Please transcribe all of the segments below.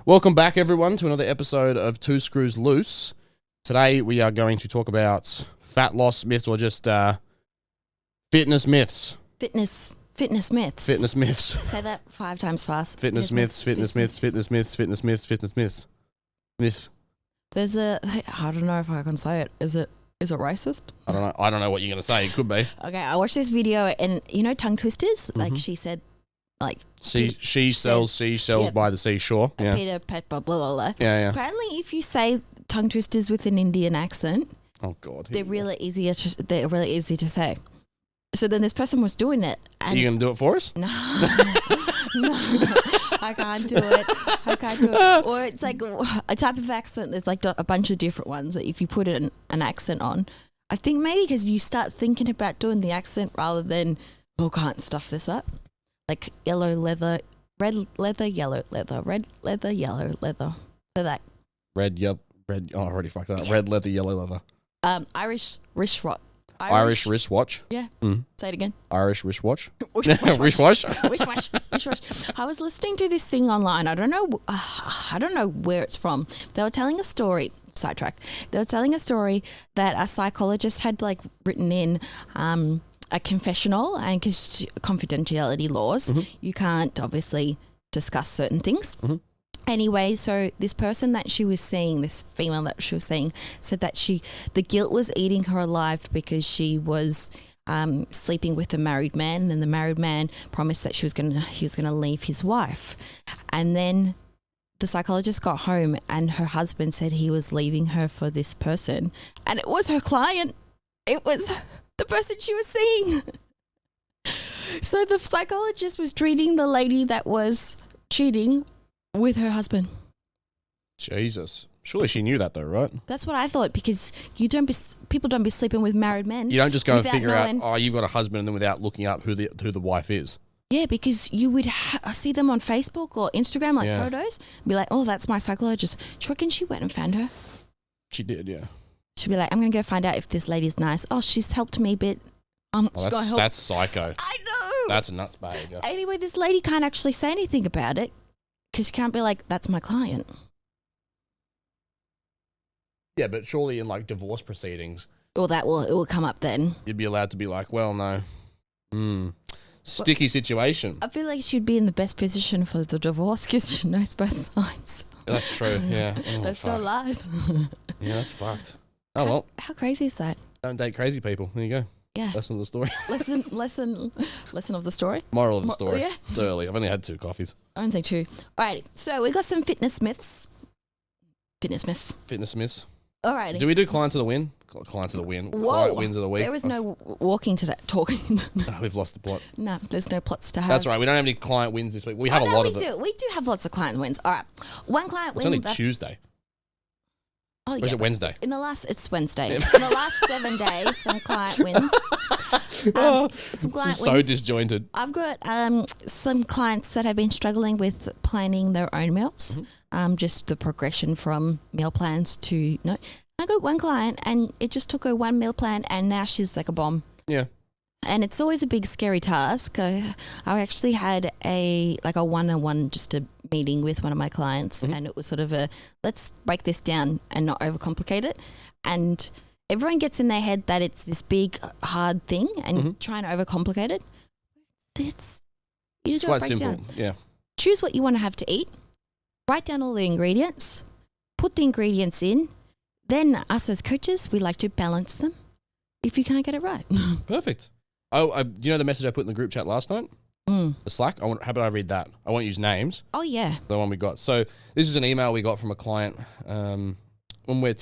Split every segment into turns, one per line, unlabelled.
Welcome back, everyone, to another episode of Two Screws Loose. Today, we are going to talk about fat loss myths or just fitness myths.
Fitness myths.
Fitness myths.
Say that 5 times fast.
Fitness myths. Myth.
There's I don't know if I can say it. Is it racist?
I don't know what you're going to say. It could be.
Okay, I watched this video and, tongue twisters? Mm-hmm. Like she said, like...
She sells seashells by the seashore. Yeah.
Peter, pet, blah, blah, blah.
Yeah.
Apparently, if you say tongue twisters with an Indian accent...
Oh, God.
They're really easy to say. So then this person was doing it. And
are you going to do it for us?
No. No. I can't do it. Or it's like a type of accent. There's like a bunch of different ones that if you put an accent on, I think maybe because you start thinking about doing the accent rather than, can't stuff this up. Like yellow leather, red leather, yellow leather, red leather, yellow leather. So that.
Red, oh, I already fucked that up. Red leather, yellow leather.
Irish wristwatch.
Irish wristwatch.
Yeah. Say it again.
Irish wristwatch.
Wristwatch. I was listening to this thing online. I don't know where it's from. They were telling a story. Sidetrack. They were telling a story that a psychologist had written in a confessional, and because confidentiality laws, you can't obviously discuss certain things. Mm-hmm. Anyway, so this person that she was seeing, this female that she was seeing, said that the guilt was eating her alive because she was sleeping with a married man, and the married man promised that he was gonna leave his wife. And then the psychologist got home and her husband said he was leaving her for this person, and it was her client. It was the person she was seeing. So the psychologist was treating the lady that was cheating with her husband.
Jesus. Surely she knew that though, right?
That's what I thought, because people don't be sleeping with married men.
You don't just go and figure out, you've got a husband, and then without looking up who the wife is. Yeah,
because you would see them on Facebook or Instagram, photos, and be like, oh, that's my psychologist. Do you reckon she went and found her?
She did, yeah.
She'd be like, I'm going to go find out if this lady's nice. Oh, she's helped me a bit.
That's psycho.
I know.
That's a nuts behavior.
Anyway, this lady can't actually say anything about it, because you can't be like, that's my client.
Yeah, but surely in divorce proceedings.
Or it will come up then.
You'd be allowed to be like, well, no. Sticky situation.
I feel like she'd be in the best position for the divorce because she knows both sides.
That's true, yeah.
That's no lies.
Yeah, that's fucked. Oh, well.
How crazy is that?
Don't date crazy people. There you go.
Yeah.
Lesson of the story.
Lesson of the story.
Moral of the story.
Yeah.
It's early. I've only had 2 coffees.
I don't think 2. Alrighty. So we got some fitness myths. Fitness myths. Alrighty.
Do we do client to the win? Client to the win.
Whoa.
Client wins of the week.
There was no walking today. Talking.
Oh, we've lost the plot.
No, there's no plots to have.
That's right. We don't have any client wins this week. We have a lot of them.
We do have lots of client wins. All right. One client win.
It's only Tuesday.
Oh,
or is it Wednesday?
It's Wednesday. In the last 7 days, some client wins. Some client wins.
So disjointed.
I've got some clients that have been struggling with planning their own meals. Mm-hmm. Just the progression from meal plans to I got one client and it just took her one meal plan and now she's like a bomb.
Yeah.
And it's always a big scary task. I actually had a one-on-one just a meeting with one of my clients, and it was sort of let's break this down and not overcomplicate it. And everyone gets in their head that it's this big hard thing and trying to overcomplicate it. It's
quite simple. Yeah.
Choose what you want to have to eat. Write down all the ingredients. Put the ingredients in. Then us as coaches, we like to balance them if you can't get it right.
Perfect. Oh, do you know the message I put in the group chat last night? The Slack? How about I read that? I won't use names.
Oh, yeah.
The one we got. So this is an email we got from a client when I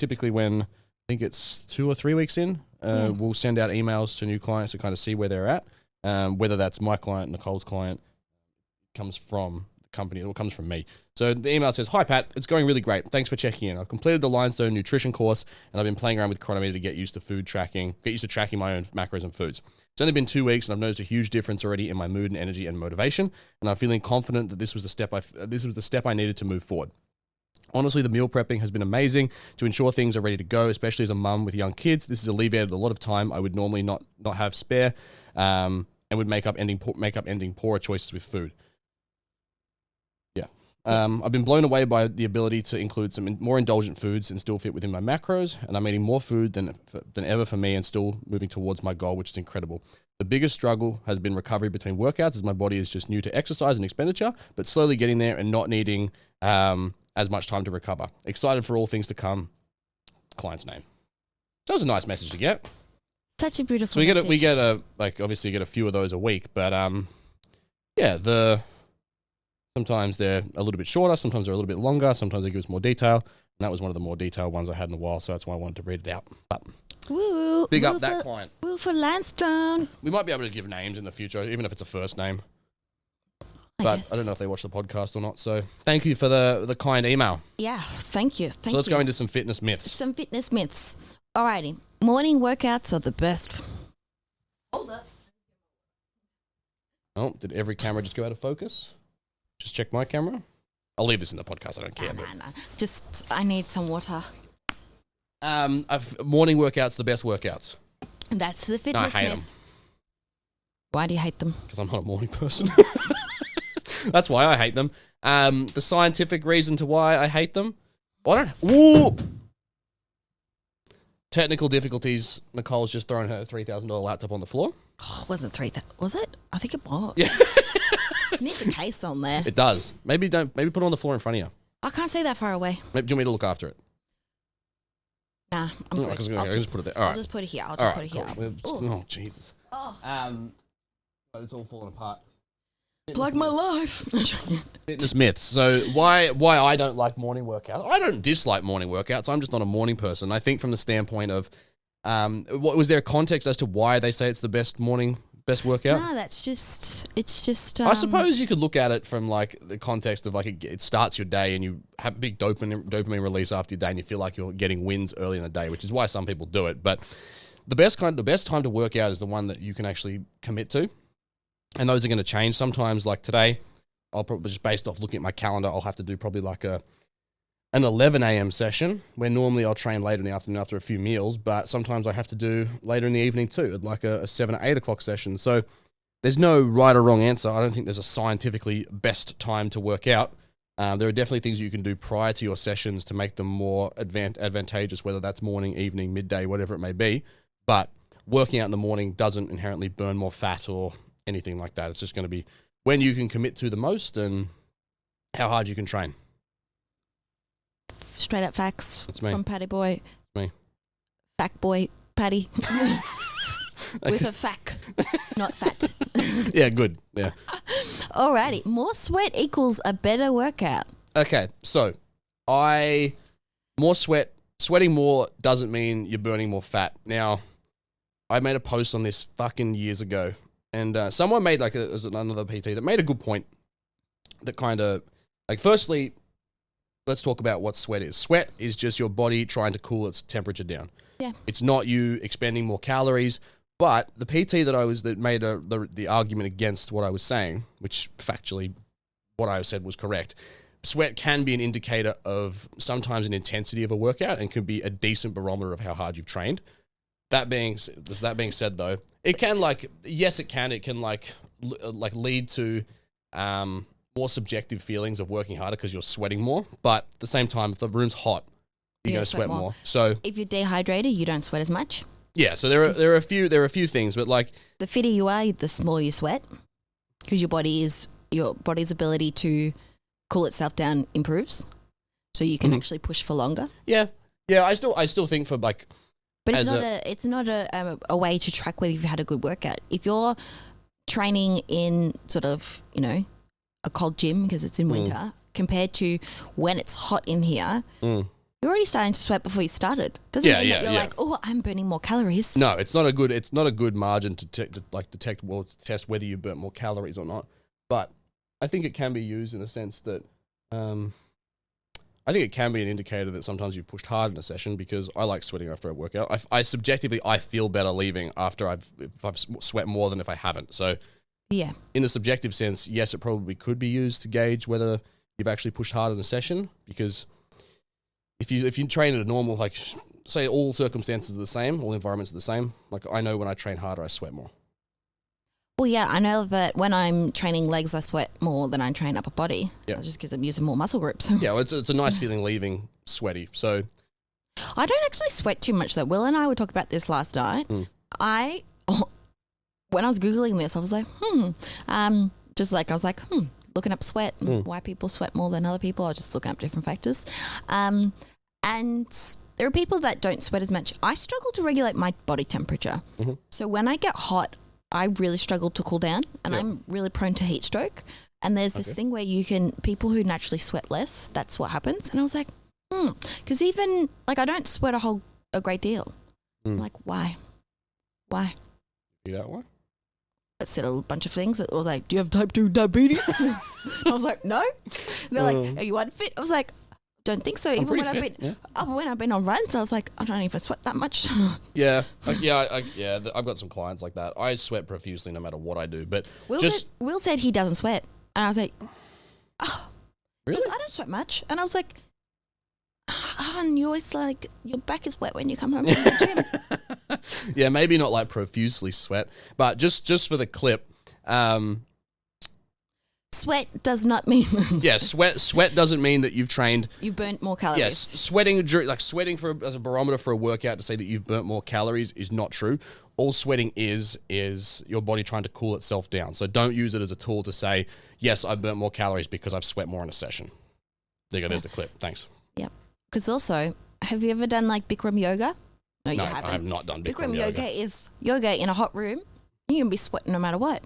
think it's 2 or 3 weeks in, we'll send out emails to new clients to kind of see where they're at. Whether that's my client, Nicole's client, comes from the company, or comes from me. So the email says, "Hi Pat, it's going really great. Thanks for checking in. I've completed the Lionstone nutrition course and I've been playing around with Chronometer to get used to tracking my own macros and foods. It's only been 2 weeks and I've noticed a huge difference already in my mood and energy and motivation, and I'm feeling confident that this was the step I needed to move forward. Honestly, the meal prepping has been amazing to ensure things are ready to go, especially as a mum with young kids. This has alleviated a lot of time I would normally not have spare, and would make up ending poorer choices with food." Yeah. I've been blown away by the ability to include some more indulgent foods and still fit within my macros, and I'm eating more food than ever for me and still moving towards my goal, which is incredible. The biggest struggle has been recovery between workouts, as my body is just new to exercise and expenditure, but slowly getting there and not needing as much time to recover. Excited for all things to come. Client's name. So that was a nice message to get.
Such a beautiful
So
message.
we get obviously get a few of those a week, but sometimes they're a little bit shorter, sometimes they're a little bit longer, sometimes they give us more detail, and that was one of the more detailed ones I had in a while, so that's why I wanted to read it out. But
Woo,
big
woo
up that
for,
client.
Woo for Lionstone.
We might be able to give names in the future, even if it's a first name.
I
But
guess.
I don't know if they watch the podcast or not, so thank you for the kind email.
Yeah, thank you.
So let's go into some fitness myths.
Some fitness myths. Alrighty. Morning workouts are the best. Hold up.
Oh, did every camera just go out of focus? Just check my camera. I'll leave this in the podcast. I don't care.
No. Just, I need some water.
Morning workouts, the best workouts.
That's the
No, I
fitness
hate
myth.
them
Why do you hate them?
because I'm not a morning person. That's why I hate them. The scientific reason to why I hate them. Ooh! Technical difficulties. Nicole's just thrown her $3,000 laptop on the floor.
Oh, it wasn't 3,000. Was it? I think it was.
Yeah.
It needs a case on there.
It does. Maybe put it on the floor in front of you.
I can't see that far away.
Maybe, do you want me to look after it?
Nah, I'm
No,
good.
because
I'll
just put it there. All
I'll
right.
just put it here. I'll
All
just
right,
put it here.
cool.
Ooh.
Oh, Jesus.
Oh,
But it's all falling apart.
like my life.
Fitness myths. So why I don't like morning workouts? I don't dislike morning workouts. I'm just not a morning person. I think from the standpoint of, what was there a context as to why they say it's the best workout?
No, it's just.
I suppose you could look at it from like the context of like it starts your day and you have a big dopamine release after your day and you feel like you're getting wins early in the day, which is why some people do it. But the best time to work out is the one that you can actually commit to. And those are going to change. Sometimes, like today, I'll probably just based off looking at my calendar, I'll have to do probably like an 11 a.m. session where normally I'll train later in the afternoon after a few meals, but sometimes I have to do later in the evening too, like a 7 or 8 o'clock session. So there's no right or wrong answer. I don't think there's a scientifically best time to work out. There are definitely things you can do prior to your sessions to make them more advantageous, whether that's morning, evening, midday, whatever it may be. But working out in the morning doesn't inherently burn more fat or anything like that. It's just going to be when you can commit to the most and how hard you can train.
Straight up facts
That's me.
from Patty Boy.
Me.
Fact boy, Patty. With a fact, not fat.
Yeah, good. Yeah.
Alrighty. More sweat equals a better workout.
Okay, so sweating more doesn't mean you're burning more fat. Now, I made a post on this fucking years ago, and someone made another PT that made a good point. That kind of firstly, let's talk about what sweat is. Sweat is just your body trying to cool its temperature down.
Yeah.
It's not you expending more calories. But the PT that made the argument against what I was saying, which factually what I said was correct. Sweat can be an indicator of sometimes an intensity of a workout and could be a decent barometer of how hard you've trained. That being said, though, it can it can lead to more subjective feelings of working harder because you're sweating more. But at the same time, if the room's hot, you're going to sweat more. So
if you're dehydrated, you don't sweat as much.
Yeah, so there are a few things, but
the fitter you are, the more you sweat, because your body's ability to cool itself down improves, so you can actually push for longer.
Yeah. I still think for
but it's not a way to track whether you've had a good workout. If you're training in sort of a cold gym because it's in winter compared to when it's hot in here. You're already starting to sweat before you started. Doesn't mean that you're like, oh, I'm burning more calories.
No, it's not a good margin to test whether you burnt more calories or not. But I think it can be used in a sense that I think it can be an indicator that sometimes you've pushed hard in a session because I like sweating after a workout. I subjectively feel better leaving after if I've sweat more than if I haven't. So
yeah, in
the subjective sense, yes, it probably could be used to gauge whether you've actually pushed hard in a session because if you train at a normal, say all circumstances are the same, all environments are the same, I know when I train harder, I sweat more.
Well, yeah, I know that when I'm training legs, I sweat more than I train upper body.
Yeah.
Just because I'm using more muscle groups.
Yeah, well, it's a nice feeling leaving sweaty. So
I don't actually sweat too much though. Will and I were talking about this last night. When I was Googling this, I was like, looking up sweat and why people sweat more than other people. I was just looking up different factors. And there are people that don't sweat as much. I struggle to regulate my body temperature. So when I get hot, I really struggle to cool down, and I'm really prone to heat stroke. And there's this thing where people who naturally sweat less, that's what happens. And I was like, because even, like, I don't sweat a great deal. I'm like, why?
You know what?
I said a bunch of things. It was like, do you have type 2 diabetes? I was like, no. And they're like, are you unfit? I was like, don't think so. Even when I've been on runs, I was like, I don't even sweat that much.
I've got some clients like that. I sweat profusely no matter what I do. But
Will said he doesn't sweat, and I was like, oh,
really?
I don't sweat much. And I was like, and you always like your back is wet when you come home from the gym.
Yeah, maybe not like profusely sweat, but just for the clip.
Sweat does not mean
sweat doesn't mean that you've trained.
You've burnt more calories.
Yes, sweating as a barometer for a workout to say that you've burnt more calories is not true. All sweating is your body trying to cool itself down. So don't use it as a tool to say, yes, I've burnt more calories because I've sweat more in a session. There you go. There's the clip. Thanks.
Yeah. Because also, have you ever done like Bikram yoga? No, you haven't.
I have not done
Bikram yoga is yoga in a hot room. You're going to be sweating no matter what.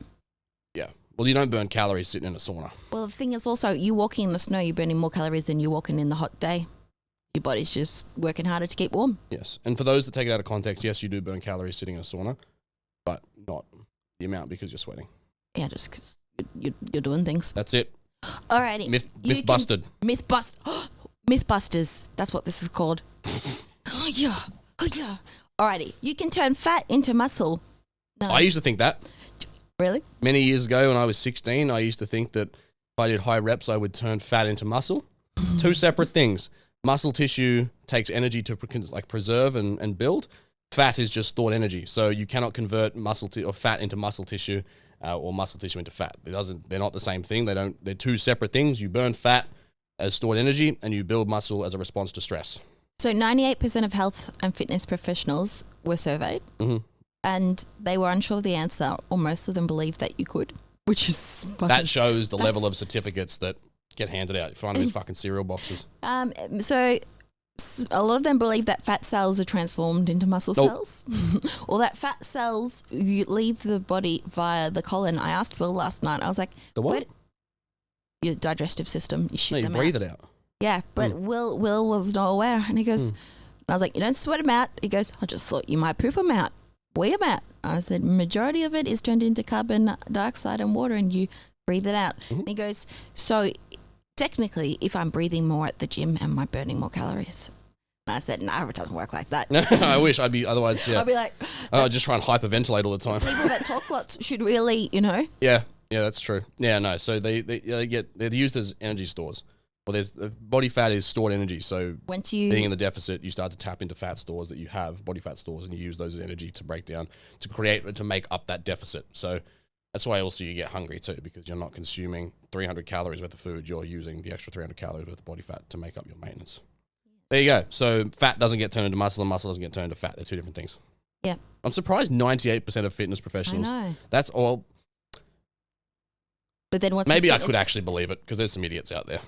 Yeah. Well, you don't burn calories sitting in a sauna.
Well, the thing is also, you walking in the snow, you're burning more calories than you walking in the hot day. Your body's just working harder to keep warm.
Yes. And for those that take it out of context, yes, you do burn calories sitting in a sauna, but not the amount because you're sweating.
Yeah, just because you're doing things.
That's it.
Alrighty.
Myth busted.
Mythbusters. That's what this is called. Oh yeah. Alrighty. You can turn fat into muscle. No.
I used to think that.
Really?
Many years ago when I was 16, I used to think that if I did high reps, I would turn fat into muscle. Two separate things. Muscle tissue takes energy to preserve and build. Fat is just stored energy. So you cannot convert or fat into muscle tissue or muscle tissue into fat. They're not the same thing. They're two separate things. You burn fat as stored energy and you build muscle as a response to stress. So
98% of health and fitness professionals were surveyed. And they were unsure of the answer, or most of them believed that you could, which is fucking,
that shows the level of certificates that get handed out. You find them in fucking cereal boxes.
So a lot of them believe that fat cells are transformed into muscle cells, or that fat cells you leave the body via the colon. I asked Will last night. I was like,
the what?
Your digestive system. You shit them
breathe
out.
it out.
Yeah, but Will was not aware, and he goes, I was like, you don't sweat them out. He goes, I just thought you might poop them out. Where am I? I said, majority of it is turned into carbon dioxide and water, and you breathe it out. And he goes, so technically, if I'm breathing more at the gym, am I burning more calories? And I said, no, it doesn't work like that.
I wish I'd be, otherwise, yeah.
I'd be like,
I'd just try and hyperventilate all the time.
People that talk lots should really,
Yeah, that's true. Yeah, no, so they're used as energy stores. Well, body fat is stored energy, so
once
being in the deficit, you start to tap into fat stores that you have, body fat stores, and you use those as energy to break down, to make up that deficit. So that's why also you get hungry too, because you're not consuming 300 calories worth of food, you're using the extra 300 calories worth of body fat to make up your maintenance. There you go. So fat doesn't get turned into muscle, and muscle doesn't get turned into fat. They're two different things.
Yeah.
I'm surprised 98% of fitness professionals.
I know.
That's all.
But then what's
maybe I could actually believe it because there's some idiots out there.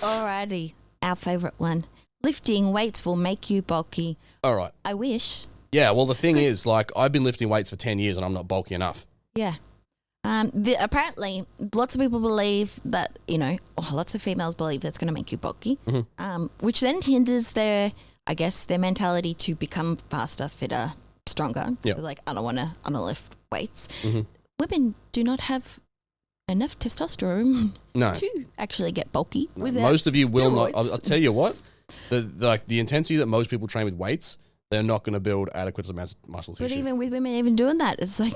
Alrighty, our favourite one. Lifting weights will make you bulky.
All right.
I wish.
Yeah, well, the thing is, like, I've been lifting weights for 10 years and I'm not bulky enough.
Yeah. Apparently, lots of people believe that, lots of females believe that's going to make you bulky, which then hinders their mentality to become faster, fitter, stronger.
Yeah.
Like, I don't want to lift weights. Women do not have enough testosterone to actually get bulky.
Most of you
steroids.
will not. I'll tell you what, the intensity that most people train with weights, they're not going to build adequate amounts of muscle tissue.
But even with women even doing that, it's like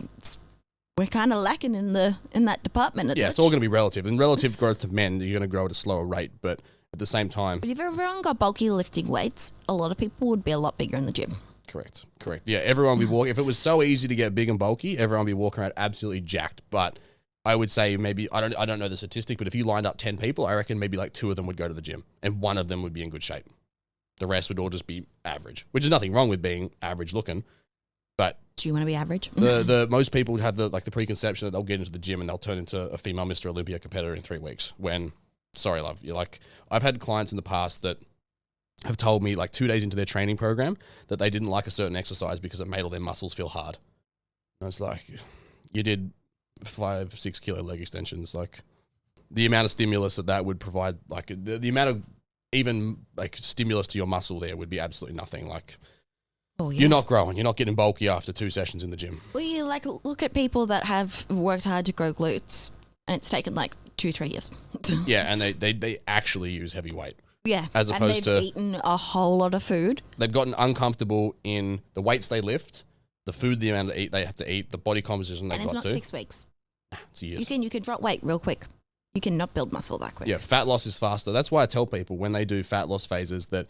we're kind of lacking in that department.
It's all going to be relative. And relative growth to men, you're going to grow at a slower rate, but at the same time.
But if everyone got bulky lifting weights, a lot of people would be a lot bigger in the gym.
Correct. Yeah, everyone would be walking. If it was so easy to get big and bulky, everyone would be walking around absolutely jacked. But I would say maybe, I don't know the statistic, but if you lined up 10 people, I reckon maybe like 2 of them would go to the gym and 1 of them would be in good shape. The rest would all just be average, which is nothing wrong with being average looking. But
do you want to be average?
the most people have the preconception that they'll get into the gym and they'll turn into a female Mr. Olympia competitor in 3 weeks. When, sorry, love, you're like, I've had clients in the past that have told me like 2 days into their training program that they didn't like a certain exercise because it made all their muscles feel hard. And it's like, you did 5-6 kilo leg extensions. Like the amount of stimulus that would provide, like the amount of even like stimulus to your muscle there would be absolutely nothing. Like, you're not growing. You're not getting bulky after 2 sessions in the gym.
Well, you like look at people that have worked hard to grow glutes, and it's taken like 2-3 years.
Yeah, and they actually use heavy weight.
Yeah,
as opposed
and they've eaten a whole lot of food.
They've gotten uncomfortable in the weights they lift, the food, the amount they have to eat, the body composition they've got to.
And it's not 6 weeks.
It's years.
You can drop weight real quick. You cannot build muscle that quick.
Yeah, fat loss is faster. That's why I tell people when they do fat loss phases that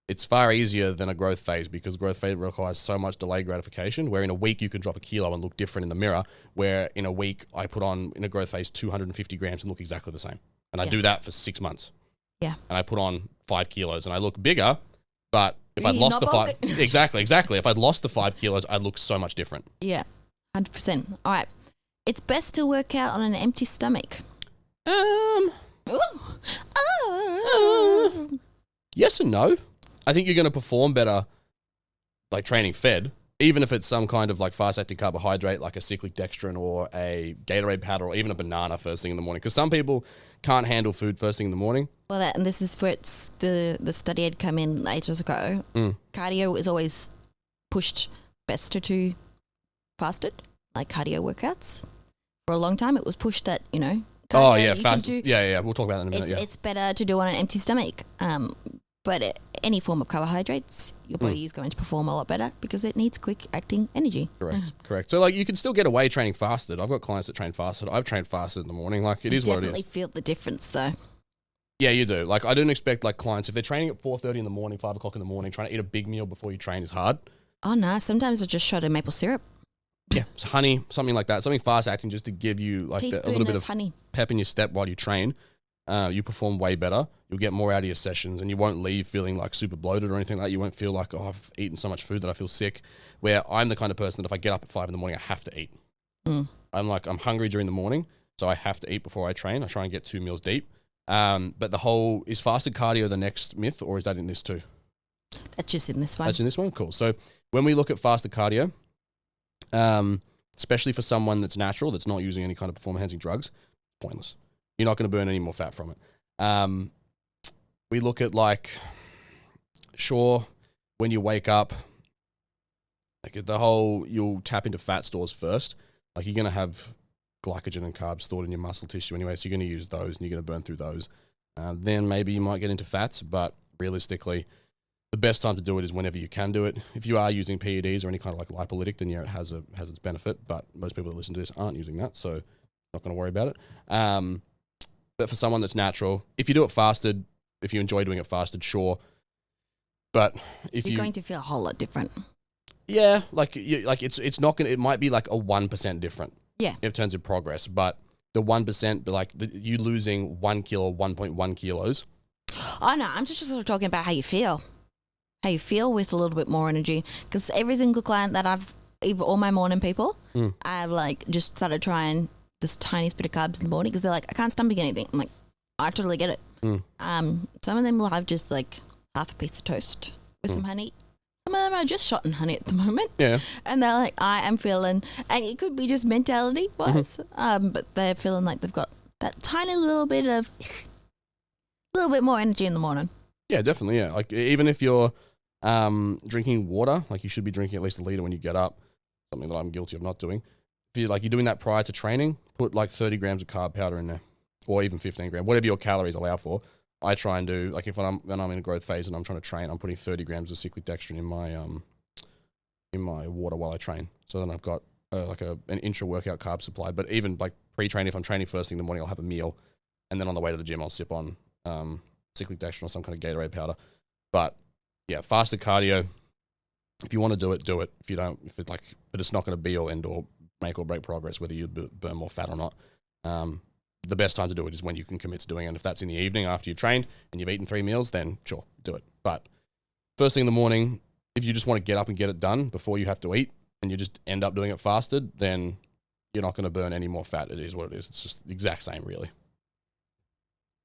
it's far easier than a growth phase, because growth phase requires so much delayed gratification, where in a week you can drop a kilo and look different in the mirror, where in a week I put on, in a growth phase, 250 grams and look exactly the same. And I do that for 6 months.
Yeah.
And I put on 5 kilos and I look bigger, but if I'd lost the 5... Exactly. If I'd lost the 5 kilos, I'd look so much different.
Yeah, 100%. All right. It's best to work out on an empty stomach.
Yes and no. I think you're going to perform better like training fed, even if it's some kind of like fast-acting carbohydrate like a cyclic dextrin or a Gatorade powder or even a banana first thing in the morning. Because some people can't handle food first thing in the morning.
Well, and this is where it's the study had come in ages ago. Cardio is always pushed best to do fasted, like cardio workouts. For a long time, it was pushed that, cardio,
fast. We'll talk about that in a minute.
It's better to do on an empty stomach. But any form of carbohydrates, your body is going to perform a lot better because it needs quick-acting energy.
Correct. So, like, you can still get away training fasted. I've got clients that train fasted. I've trained fasted in the morning. Like, it is what it is.
You definitely feel the difference, though.
Yeah, you do. Like, I don't expect, like, clients, if they're training at 4:30 in the morning, 5 o'clock in the morning, trying to eat a big meal before you train is hard.
Oh, no. Sometimes I just shot a maple syrup.
Yeah, it's honey, something like that. Something fast-acting just to give you, like, a little bit of
honey.
Pep in your step while you train. You perform way better. You'll get more out of your sessions and you won't leave feeling like super bloated or anything like that. You won't feel like, I've eaten so much food that I feel sick. Where I'm the kind of person that if I get up at 5 in the morning, I have to eat. I'm hungry during the morning, so I have to eat before I train. I try and get 2 meals deep. But is fasted cardio the next myth, or is that in this too?
That's just in this one.
That's in this one? Cool. So when we look at fasted cardio, especially for someone that's natural, that's not using any kind of performance-enhancing drugs, pointless. You're not going to burn any more fat from it. We look at when you wake up, like you'll tap into fat stores first. Like you're going to have glycogen and carbs stored in your muscle tissue anyway, so you're going to use those and you're going to burn through those. Then maybe you might get into fats, but realistically, the best time to do it is whenever you can do it. If you are using PEDs or any kind of like lipolytic, then it has its benefit, but most people that listen to this aren't using that, so not going to worry about it. But for someone that's natural, if you do it fasted, if you enjoy doing it fasted, sure. But if you're
going to feel a whole lot different.
Yeah, it's not gonna. It might be like a 1% different.
Yeah.
In terms of progress, but the 1%, you losing 1 kilo, 1.1 kilos.
Oh no, I'm just sort of talking about how you feel. How you feel with a little bit more energy. Because every single client that all my morning people, I've just started trying this tiniest bit of carbs in the morning because they're like, I can't stomach anything. I'm like, I totally get it. Some of them will have just half a piece of toast with some honey. Some of them are just shot in honey at the moment. Yeah. And they're like, I am feeling, and it could be just mentality wise, but they're feeling like they've got that tiny little bit more energy in the morning. Yeah,
definitely. Yeah. Like even if you're drinking water, like you should be drinking at least a liter when you get up, something that I'm guilty of not doing. If you're doing that prior to training, put 30 grams of carb powder in there, or even 15 grams, whatever your calories allow for. I try and do when I'm in a growth phase and I'm trying to train, I'm putting 30 grams of cyclic dextrin in my water while I train. So then I've got an intra workout carb supply. But even pre-training, if I'm training first thing in the morning, I'll have a meal, and then on the way to the gym, I'll sip on cyclic dextrin or some kind of Gatorade powder. But yeah, fasted cardio, If you want to do it, do it. If you don't, but it's not going to be or end or make or break progress whether you burn more fat or not. The best time to do it is when you can commit to doing it. And if that's in the evening after you've trained and you've eaten 3 meals, then sure, do it. But first thing in the morning, if you just want to get up and get it done before you have to eat and you just end up doing it fasted, then you're not going to burn any more fat. It is what it is. It's just the exact same, really.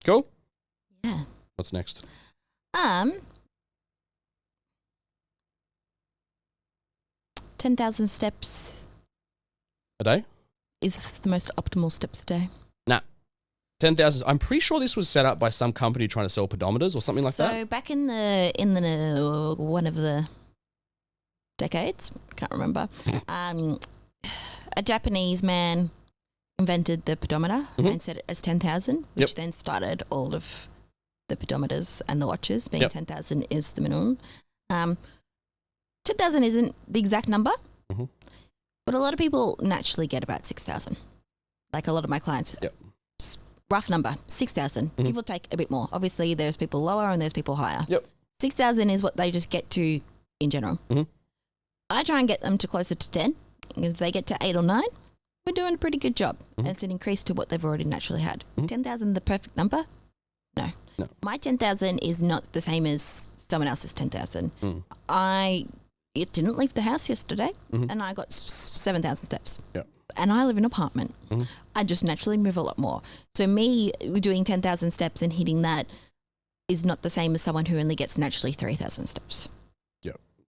Cool?
Yeah.
What's next?
10,000 steps
A day?
is the most optimal steps a day.
10,000. I'm pretty sure this was set up by some company trying to sell pedometers or something like that.
So back in the one of the decades, can't remember, a Japanese man invented the pedometer and set it as 10,000, which then started all of the pedometers and the watches being 10,000 is the minimum. 10,000 isn't the exact number, but a lot of people naturally get about 6,000. Like a lot of my clients. Rough number, 6,000, give or take a bit more. Obviously, there's people lower and there's people higher. 6,000 is what they just get to in general. I try and get them to closer to 10. Because if they get to 8 or 9, we're doing a pretty good job. And it's an increase to what they've already naturally had. Is 10,000 the perfect number? No. My 10,000 is not the same as someone else's 10,000. I didn't leave the house yesterday and I got 7,000 steps. And I live in an apartment. I just naturally move a lot more. So me doing 10,000 steps and hitting that is not the same as someone who only gets naturally 3,000 steps.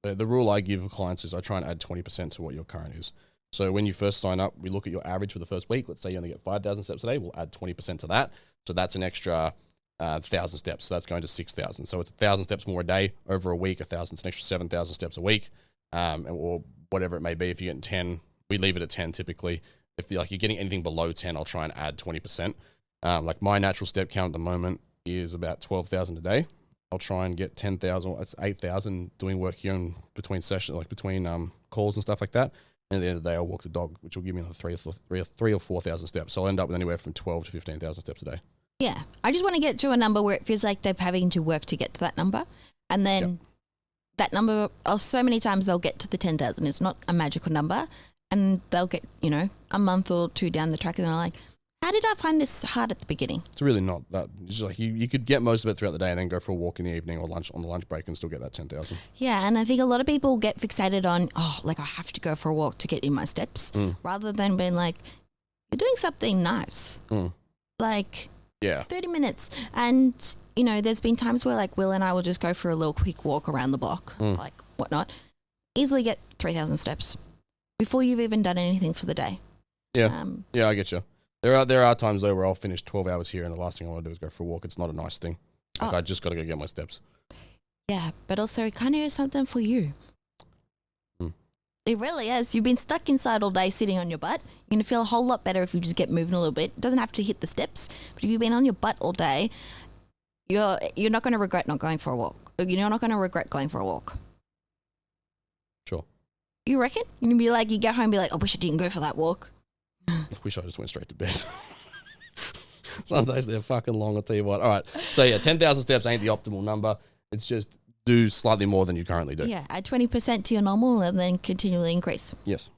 The rule I give clients is I try and add 20% to what your current is. So when you first sign up, we look at your average for the first week. Let's say you only get 5,000 steps a day. We'll add 20% to that. So that's an extra 1,000 steps. So that's going to 6,000. So it's 1,000 steps more a day over a week. 1,000, it's an extra 7,000 steps a week, or whatever it may be. If you're getting 10, we leave it at 10 typically. If you're getting anything below 10, I'll try and add 20%. Like my natural step count at the moment is about 12,000 a day. I'll try and get 10,000, that's 8,000 doing work here in between sessions, like between calls and stuff like that. And at the end of the day, I'll walk the dog, which will give me another 3 or 4,000 steps. So I'll end up with anywhere from 12 to 15,000 steps a day.
Yeah. I just want to get to a number where it feels like they're having to work to get to that number. And then that number, so many times they'll get to the 10,000. It's not a magical number. And they'll get, a month or 2 down the track and they're like, how did I find this hard at the beginning? It's
really not that. It's just like you could get most of it throughout the day and then go for a walk in the evening or lunch on the lunch break and still get that 10,000.
Yeah, and I think a lot of people get fixated on, I have to go for a walk to get in my steps, rather than being like, you're doing something nice. Like, 30 minutes. And, there's been times where like Will and I will just go for a little quick walk around the block, like whatnot, easily get 3,000 steps before you've even done anything for the day.
Yeah, I get you. There are times though where I'll finish 12 hours here and the last thing I want to do is go for a walk. It's not a nice thing. Like I just got to go get my steps.
Yeah, but also it kind of is something for you. It really is. You've been stuck inside all day sitting on your butt. You're going to feel a whole lot better if you just get moving a little bit. It doesn't have to hit the steps, but if you've been on your butt all day, you're not going to regret not going for a walk. You're not going to regret going for a walk.
Sure.
You reckon? You're going to be like, you go home and be like, I wish I didn't go for that walk.
I wish I just went straight to bed. Some days they're fucking long, I'll tell you what. All right. So 10,000 steps ain't the optimal number. It's just do slightly more than you currently do.
Yeah, add 20% to your normal and then continually increase.
Yes.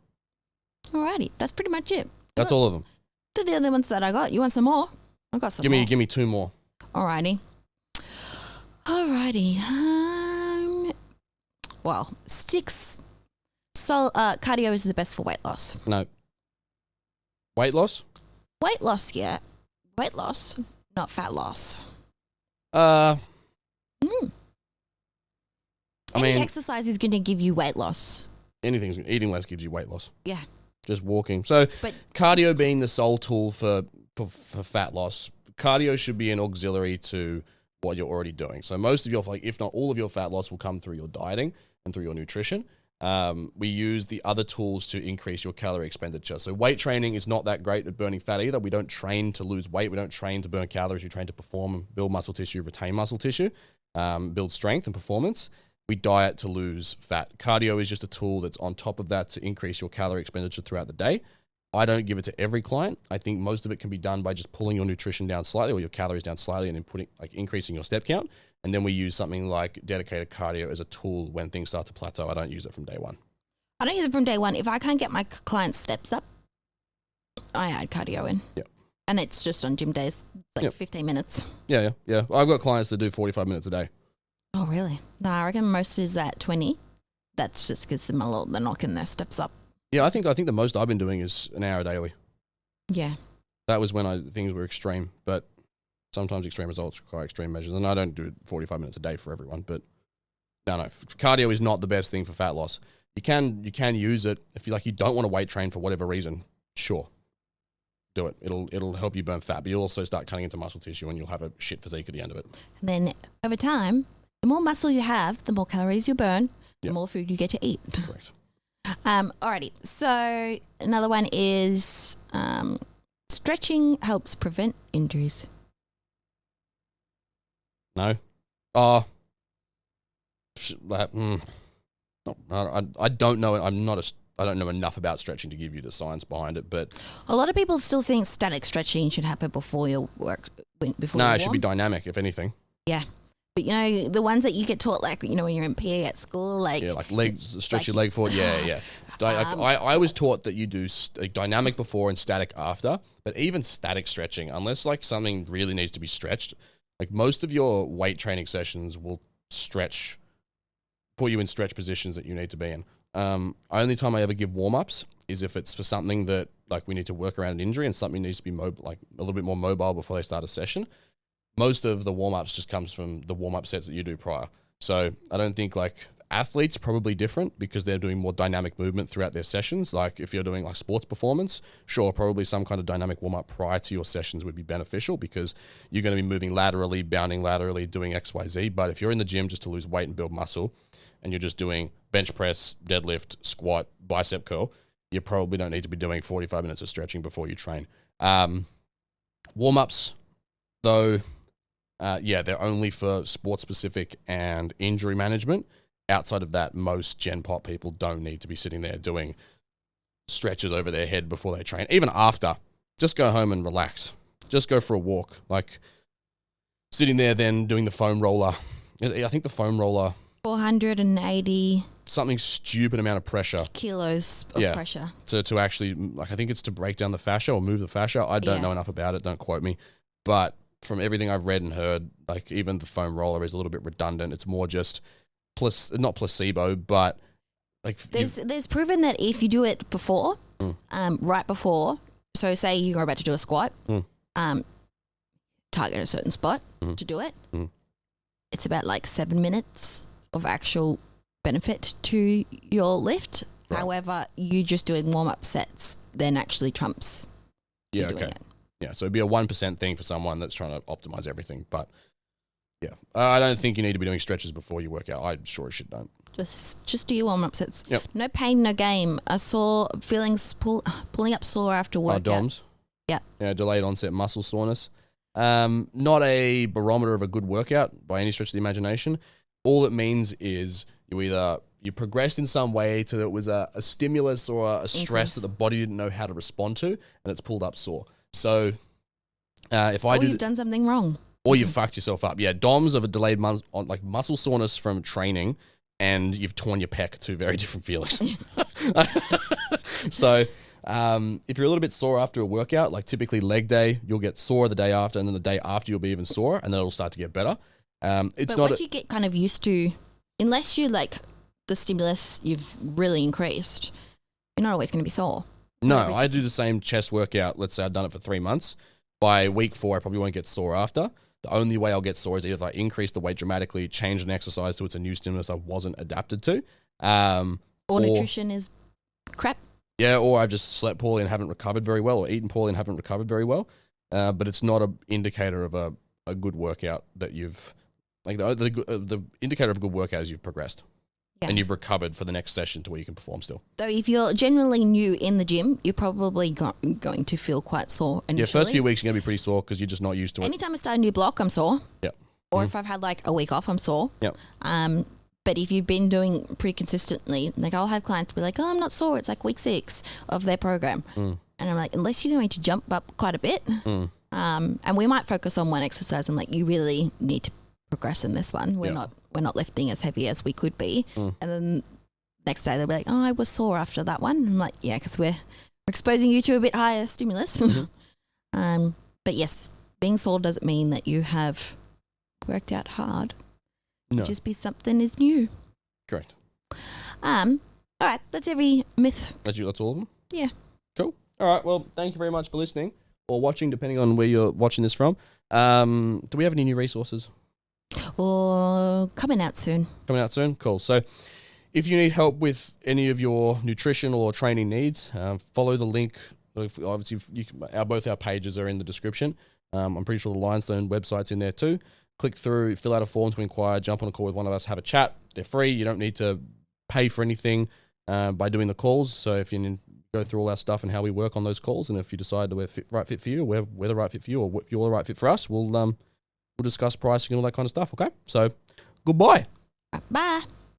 Alrighty. That's pretty much it.
That's all of them.
They're the only ones that I got. You want some more? I got some more.
Give me 2 more.
Alrighty. Well, 6. So cardio is the best for weight loss.
No. Weight loss?
Weight loss, yeah. Weight loss, not fat loss. Any exercise is going to give you weight loss.
Eating less gives you weight loss.
Yeah.
Just walking. So cardio being the sole tool for fat loss, cardio should be an auxiliary to what you're already doing. So most of your, if not all of your fat loss will come through your dieting and through your nutrition. We use the other tools to increase your calorie expenditure. So weight training is not that great at burning fat either. We don't train to lose weight. We don't train to burn calories. We train to perform, build muscle tissue, retain muscle tissue, build strength and performance. We diet to lose fat. Cardio is just a tool that's on top of that to increase your calorie expenditure throughout the day. I don't give it to every client. I think most of it can be done by just pulling your nutrition down slightly or your calories down slightly and then increasing your step count. And then we use something like dedicated cardio as a tool when things start to plateau. I don't use it from day one.
I don't use it from day one. If I can't get my clients' steps up, I add cardio in.
Yep.
And it's just on gym days. It's like 15 minutes.
Yeah. I've got clients that do 45 minutes a day.
Oh, really? No, I reckon most is at 20. That's just because they're knocking their steps up.
Yeah, I think the most I've been doing is an hour daily.
Yeah.
That was when things were extreme, but sometimes extreme results require extreme measures. And I don't do 45 minutes a day for everyone, but no, cardio is not the best thing for fat loss. You can use it if you don't want to weight train for whatever reason. Sure, do it. It'll help you burn fat, but you'll also start cutting into muscle tissue, and you'll have a shit physique at the end of it.
And then over time, the more muscle you have, the more calories you burn, the more food you get to eat.
Correct.
Alrighty. So another one is stretching helps prevent injuries.
No. I don't know. I don't know enough about stretching to give you the science behind it, but
a lot of people still think static stretching should happen before your work.
No, it should be dynamic, if anything.
Yeah. But, the ones that you get taught, when you're in PE at school, like
legs, stretch your leg forward. Yeah. I was taught that you do dynamic before and static after, but even static stretching, unless something really needs to be stretched, most of your weight training sessions will put you in stretch positions that you need to be in. Only time I ever give warm-ups is if it's for something that we need to work around an injury and something needs to be a little bit more mobile before they start a session. Most of the warm-ups just comes from the warm-up sets that you do prior. So I don't think athletes probably different because they're doing more dynamic movement throughout their sessions. If you're doing sports performance, sure, probably some kind of dynamic warm-up prior to your sessions would be beneficial because you're going to be moving laterally, bounding laterally, doing XYZ. But if you're in the gym just to lose weight and build muscle and you're just doing bench press, deadlift, squat, bicep curl, you probably don't need to be doing 45 minutes of stretching before you train. Warm-ups, though, they're only for sports-specific and injury management. Outside of that, most Gen Pop people don't need to be sitting there doing stretches over their head before they train. Even after, just go home and relax. Just go for a walk. Sitting there then doing the foam roller. I think the foam roller...
480...
something stupid amount of pressure.
Kilos of pressure. To
actually, I think it's to break down the fascia or move the fascia. I don't know enough about it. Don't quote me. But from everything I've read and heard, even the foam roller is a little bit redundant. It's more just... not placebo, but
there's proven that if you do it before, right before, so say you're about to do a squat, target a certain spot to do it. It's about 7 minutes of actual benefit to your lift. Right. However, you just doing warm up sets then actually trumps.
Yeah. Okay. It. Yeah. So it'd be a 1% thing for someone that's trying to optimize everything, but. Yeah, I don't think you need to be doing stretches before you work out. I sure as shit don't.
Just do your warm-up sets.
Yep.
No pain, no game. I saw feelings pulling up sore after workout.
DOMS.
Yeah.
Yeah, delayed onset muscle soreness. Not a barometer of a good workout by any stretch of the imagination. All it means is you progressed in some way to it was a stimulus or a stress that the body didn't know how to respond to, and it's pulled up sore. So
you've done something wrong.
Or you fucked yourself up. Yeah, DOMS of a delayed muscle soreness from training, and you've torn your pec, two very different feelings. So if you're a little bit sore after a workout, typically leg day, you'll get sore the day after, and then the day after you'll be even sore, and then it'll start to get better.
Once you get kind of used to, unless you the stimulus you've really increased, you're not always going to be sore.
No, I do the same chest workout. Let's say I've done it for 3 months. By week 4, I probably won't get sore after. The only way I'll get sore is either if I increase the weight dramatically, change an exercise to it's a new stimulus I wasn't adapted to.
Or nutrition is crap.
Yeah, or I've just slept poorly and haven't recovered very well, or eaten poorly and haven't recovered very well. But it's not an indicator of a good workout that you've... the indicator of a good workout is you've progressed. Yeah. And you've recovered for the next session to where you can perform still.
Though if you're generally new in the gym, you're probably going to feel quite sore initially.
Yeah, first few weeks you're going to be pretty sore because you're just not used to it.
Anytime I start a new block, I'm sore.
Yeah.
Or if I've had a week off, I'm sore.
Yeah.
But if you've been doing pretty consistently, I'll have clients be like, oh, I'm not sore. It's week 6 of their program. And I'm like, unless you're going to jump up quite a bit, and we might focus on one exercise. I'm like, you really need to progress in this one. We're not lifting as heavy as we could be. And then next day they'll be like, oh, I was sore after that one. I'm like, yeah, because we're exposing you to a bit higher stimulus. But yes, being sore doesn't mean that you have worked out hard.
No.
Just be something is new.
Correct.
All right, that's every myth.
That's all of them?
Yeah.
Cool. All right, well, thank you very much for listening or watching, depending on where you're watching this from. Do we have any new resources?
Or coming out soon.
Coming out soon? Cool. So if you need help with any of your nutrition or training needs, follow the link. Obviously, both our pages are in the description. I'm pretty sure the Lionstone website's in there too. Click through, fill out a form to inquire, jump on a call with one of us, have a chat. They're free. You don't need to pay for anything by doing the calls. So if you go through all our stuff and how we work on those calls, and if you decide we're right fit for you, we're the right fit for you, or if you're the right fit for us, we'll discuss pricing and all that kind of stuff. Okay, so goodbye.
Bye.